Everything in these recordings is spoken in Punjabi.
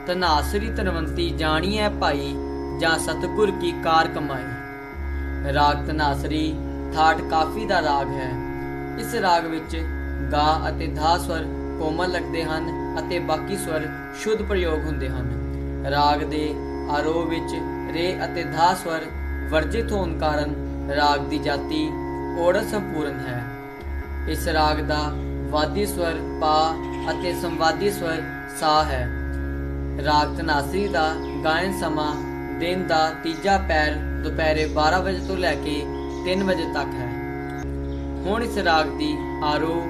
तनासरी तनवंती जानिए भाई जा सतगुर की कार कमाई। राग तनासरी थाट काफी दा राग है। इस राग विच गा अते धा स्वर कोमल लगते हैं ਅਤੇ बाकी स्वर शुद्ध प्रयोग ਹੁੰਦੇ ਹਨ। राग ਦੇ ਆਰੋਹ ਵਿੱਚ ਰੇ ਅਤੇ ਧਾ स्वर ਵਰਜਿਤ ਹੋਣ ਕਾਰਨ ਰਾਗ ਦੀ ਜਾਤੀ ਓੜਤ ਸੰਪੂਰਨ ਹੈ। ਇਸ ਰਾਗ ਦਾ ਵਾਦੀ स्वर ਪਾ ਅਤੇ ਸੰਵਾਦੀ स्वर ਸਾ ਹੈ। ਰਾਗ ਧਨਾਸਰੀ ਦਾ ਗਾਇਨ ਸਮਾਂ ਦਿਨ ਦਾ ਤੀਜਾ ਪੈਰ ਦੁਪਹਿਰੇ 12 ਵਜੇ ਤੋਂ ਲੈ ਕੇ 3 ਵਜੇ ਤੱਕ ਹੈ। ਹੁਣ ਇਸ ਰਾਗ ਦੀ ਆਰੋਹ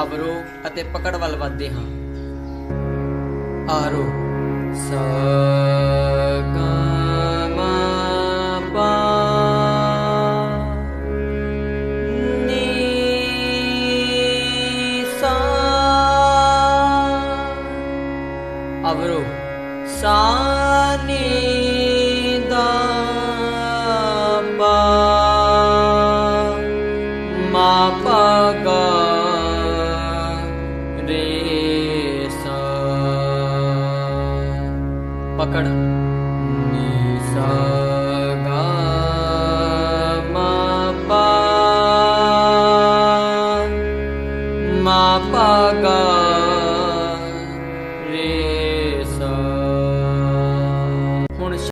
ਅਵਰੋਹ ਅਤੇ ਪਕੜ ਵੱਲ ਵਧਦੇ ਹਾਂ। आरो सा गा मा पा नी सा। अवरो सा नी दा पा मा पा गा पकड़ नी सा